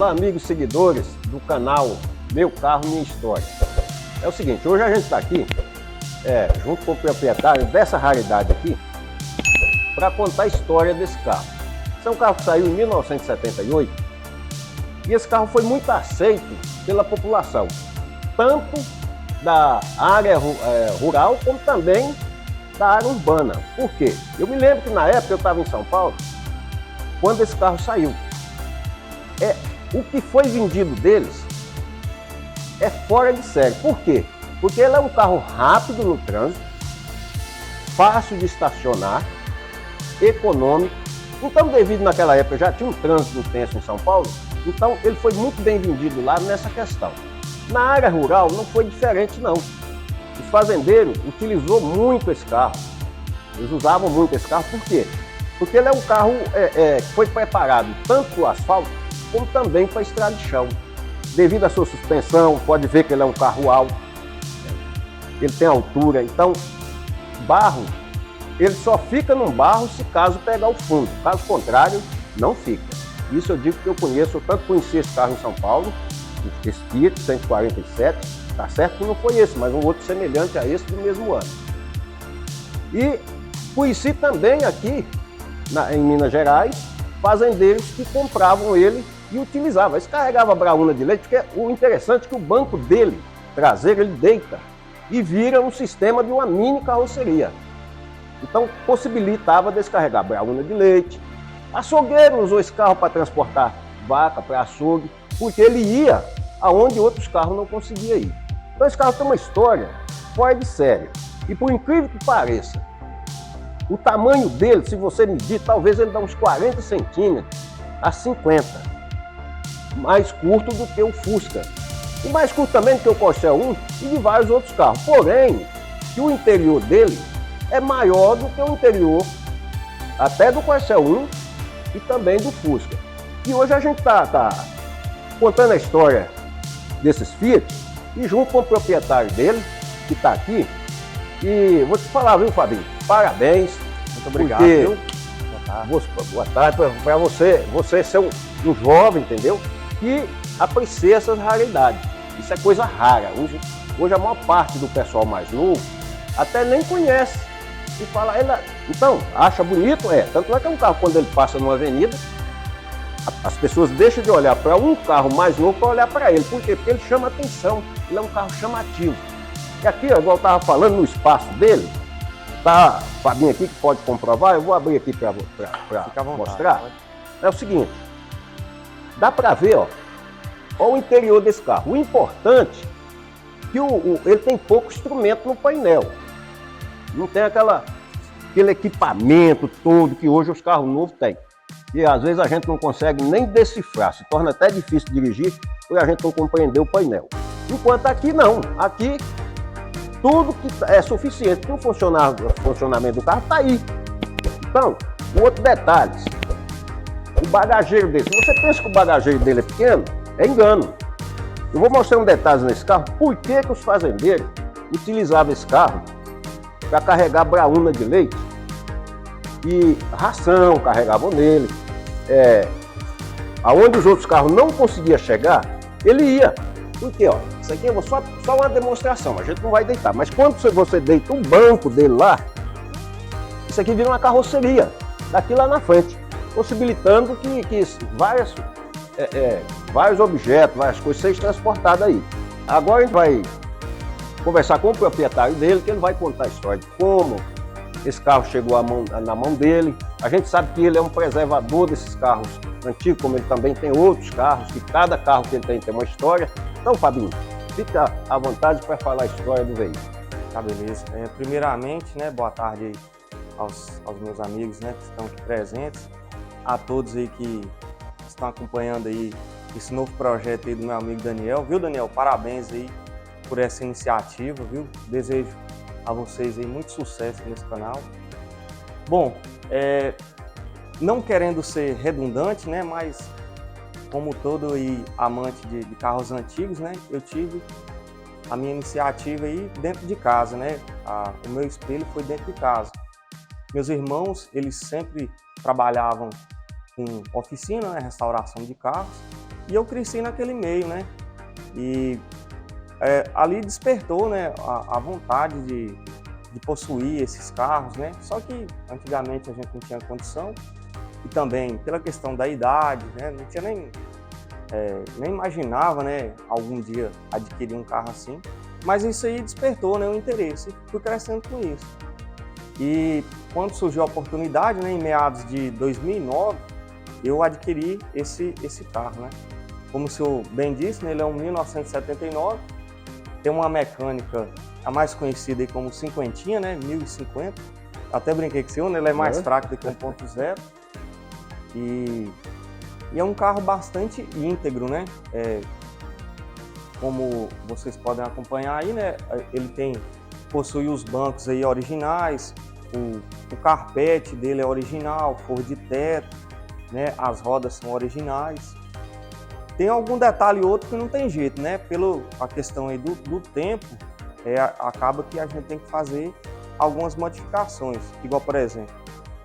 Olá, amigos seguidores do canal Meu Carro Minha História. É o seguinte, hoje a gente está aqui, junto com o proprietário dessa raridade aqui, para contar a história desse carro. Esse é um carro que saiu em 1978 e esse carro foi muito aceito pela população, tanto da área rural como também da área urbana. Por quê? Eu me lembro que na época eu estava em São Paulo, quando esse carro saiu. O que foi vendido deles é fora de série. Por quê? Porque ele é um carro rápido no trânsito, fácil de estacionar, econômico. Então, devido naquela época já tinha um trânsito intenso em São Paulo, então ele foi muito bem vendido lá nessa questão. Na área rural não foi diferente não. Os fazendeiros utilizou muito esse carro. Eles usavam muito esse carro, por quê? Porque ele é um carro que foi preparado tanto para o asfalto, como também para a estrada de chão. Devido à sua suspensão, pode ver que ele é um carro alto, ele tem altura, então barro, ele só fica num barro se caso pegar o fundo, caso contrário, não fica. Isso eu digo que eu conheço, eu tanto conheci esse carro em São Paulo, esse Fiat 147, tá certo que não foi esse, mas um outro semelhante a esse do mesmo ano. E conheci também aqui, em Minas Gerais, fazendeiros que compravam ele e utilizavam. Eles carregavam a braúna de leite, porque o interessante é que o banco dele, traseiro, ele deita e vira um sistema de uma mini carroceria. Então possibilitava descarregar braúna de leite. Açougueiro usou esse carro para transportar vaca para açougue, porque ele ia aonde outros carros não conseguiam ir. Então esse carro tem uma história fora de série. E por incrível que pareça, o tamanho dele, se você medir, talvez ele dá uns 40 centímetros a 50. Mais curto do que o Fusca. E mais curto também do que o Corcel 1 e de vários outros carros. Porém, que o interior dele é maior do que o interior até do Corcel 1 e também do Fusca. E hoje a gente está contando a história desses Fiat e junto com o proprietário dele, que está aqui. E vou te falar, viu, Fabinho? Parabéns. Muito obrigado, viu? Boa tarde para você ser um jovem, entendeu? Que aprecia essas raridades. Isso é coisa rara. Hoje a maior parte do pessoal mais novo até nem conhece. E fala, então, acha bonito? Tanto é que é um carro, quando ele passa numa avenida, as pessoas deixam de olhar para um carro mais novo para olhar para ele. Por quê? Porque ele chama atenção. Ele é um carro chamativo. E aqui, igual eu estava falando, no espaço dele, tá Fabinho aqui que pode comprovar, eu vou abrir aqui para mostrar. É o seguinte, dá para ver, ó o interior desse carro. O importante é que ele tem pouco instrumento no painel. Não tem aquele equipamento todo que hoje os carros novos têm. E às vezes a gente não consegue nem decifrar, se torna até difícil dirigir porque a gente não compreender o painel. Enquanto aqui não, aqui tudo que é suficiente para o funcionamento do carro está aí. Então, um outro detalhe, o bagageiro dele. Se você pensa que o bagageiro dele é pequeno, é engano. Eu vou mostrar um detalhe nesse carro, por que os fazendeiros utilizavam esse carro para carregar braúna de leite e ração, carregavam nele. Aonde os outros carros não conseguiam chegar, ele ia. Porque, ó, isso aqui é só uma demonstração, a gente não vai deitar. Mas quando você deita um banco dele lá, isso aqui vira uma carroceria, daqui lá na frente, possibilitando que vários objetos, várias coisas sejam transportadas aí. Agora a gente vai conversar com o proprietário dele, que ele vai contar a história de como esse carro chegou na mão dele. A gente sabe que ele é um preservador desses carros antigos, como ele também tem outros carros, que cada carro que ele tem uma história. Então, Fabinho, fica à vontade para falar a história do veículo. Tá, beleza. Primeiramente, né, boa tarde aí aos meus amigos, né, que estão aqui presentes, a todos aí que estão acompanhando aí esse novo projeto aí do meu amigo Daniel. Viu, Daniel? Parabéns aí por essa iniciativa, viu? Desejo a vocês aí muito sucesso nesse canal. Bom, não querendo ser redundante, né, mas como todo aí amante de carros antigos, né, eu tive a minha iniciativa aí dentro de casa, né? O meu espelho foi dentro de casa. Meus irmãos, eles sempre trabalhavam com oficina, né, restauração de carros, E eu cresci naquele meio, né? E ali despertou, né, a vontade de possuir esses carros, né? Só que antigamente a gente não tinha condição e também pela questão da idade, né? Não tinha nem imaginava, né, algum dia adquirir um carro assim. Mas isso aí despertou, né, o interesse e fui crescendo com isso. E quando surgiu a oportunidade, né, em meados de 2009, eu adquiri esse carro, né? Como o senhor bem disse, né, ele é um 1979, tem uma mecânica, a mais conhecida aí como cinquentinha, né, 1050. Até brinquei com o senhor, né, ele é mais fraco do que 1.0. E é um carro bastante íntegro, né? Como vocês podem acompanhar aí, né, ele possui os bancos aí originais, o carpete dele é original, forro de teto, né, as rodas são originais. Tem algum detalhe outro que não tem jeito, né? Pela a questão aí do tempo, acaba que a gente tem que fazer algumas modificações. Igual, por exemplo,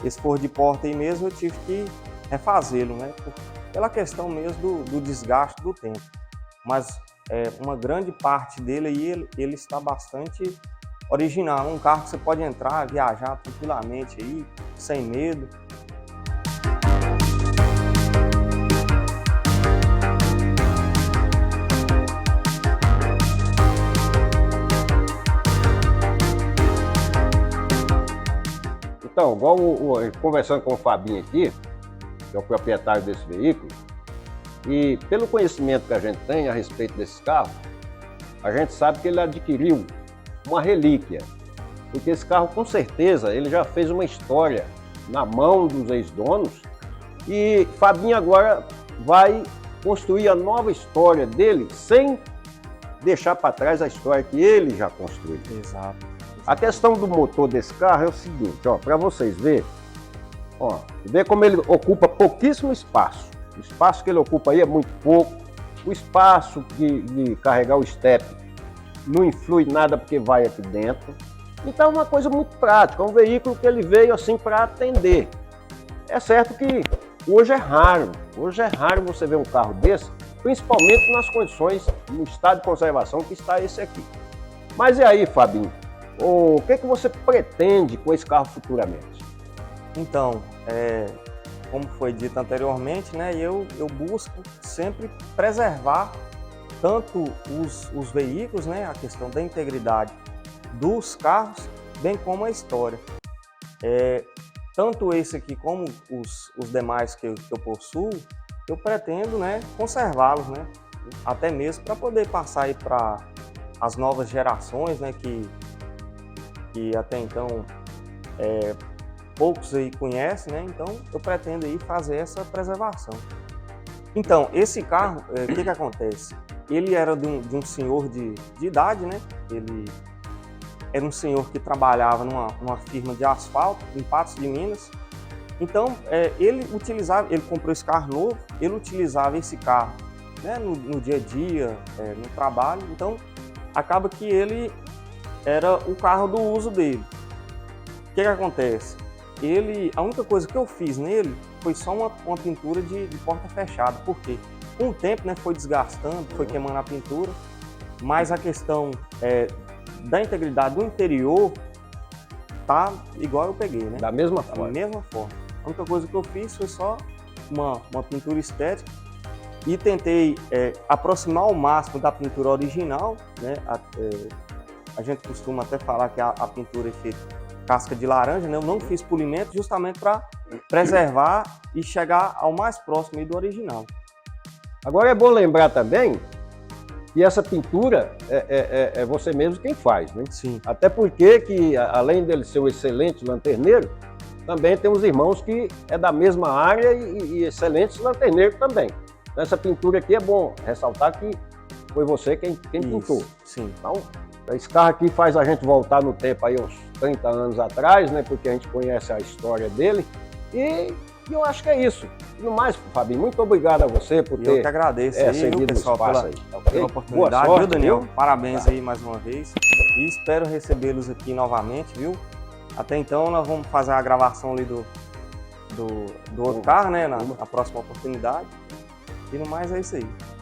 esse forro de porta aí mesmo eu tive que refazê-lo, né? Pela questão mesmo do desgaste do tempo. Mas uma grande parte dele aí, ele está bastante original. Um carro que você pode entrar, viajar tranquilamente aí, sem medo. Então, igual conversando com o Fabinho aqui, que é o proprietário desse veículo, e pelo conhecimento que a gente tem a respeito desse carro, a gente sabe que ele adquiriu uma relíquia, porque esse carro com certeza ele já fez uma história na mão dos ex-donos e Fabinho agora vai construir a nova história dele sem deixar para trás a história que ele já construiu. Exato. A questão do motor desse carro é o seguinte, ó, para vocês verem, ó, vê como ele ocupa pouquíssimo espaço. O espaço que ele ocupa aí é muito pouco. O espaço de carregar o step não influi nada porque vai aqui dentro. Então é uma coisa muito prática, é um veículo que ele veio assim para atender. É certo que hoje é raro você ver um carro desse, principalmente nas condições, no estado de conservação que está esse aqui. Mas e aí, Fabinho? O que você pretende com esse carro futuramente? Então, como foi dito anteriormente, né, eu busco sempre preservar tanto os veículos, né, a questão da integridade dos carros, bem como a história. Tanto esse aqui como os demais que eu possuo, eu pretendo, né, conservá-los, né, até mesmo para poder passar aí para as novas gerações, né, que até então poucos aí conhecem, né? Então eu pretendo aí fazer essa preservação. Então, esse carro, o que acontece? Ele era de um senhor de idade, né? Ele era um senhor que trabalhava numa firma de asfalto em Patos de Minas. Então, ele comprou esse carro novo, ele utilizava esse carro, né, no dia a dia, no trabalho. Então, acaba que ele era o carro do uso dele. O que acontece? A única coisa que eu fiz nele foi só uma pintura de porta fechada. Por quê? Com o tempo, né, foi desgastando, foi queimando a pintura, mas a questão da integridade do interior tá igual eu peguei, né? Da mesma forma. Da mesma forma. A única coisa que eu fiz foi só uma pintura estética e tentei aproximar ao máximo da pintura original, né? A gente costuma até falar que a pintura é feita casca de laranja, né? Eu não fiz polimento justamente para preservar e chegar ao mais próximo do original. Agora é bom lembrar também que essa pintura é você mesmo quem faz, né? Sim. Até porque que, além dele ser um excelente lanterneiro, também tem uns irmãos que é da mesma área e excelentes lanterneiros também. Então, essa pintura aqui é bom ressaltar que foi você quem pintou. Sim. Então, esse carro aqui faz a gente voltar no tempo aí uns 30 anos atrás, né? Porque a gente conhece a história dele. E eu acho que é isso. E no mais, Fabinho, muito obrigado a você por ter eu que agradeço aí, cedido pessoal, espaço pela oportunidade, boa sorte, viu, Daniel? Viu? Parabéns aí mais uma vez. E espero recebê-los aqui novamente, viu? Até então nós vamos fazer a gravação ali do outro carro, né? Na próxima oportunidade. E no mais é isso aí.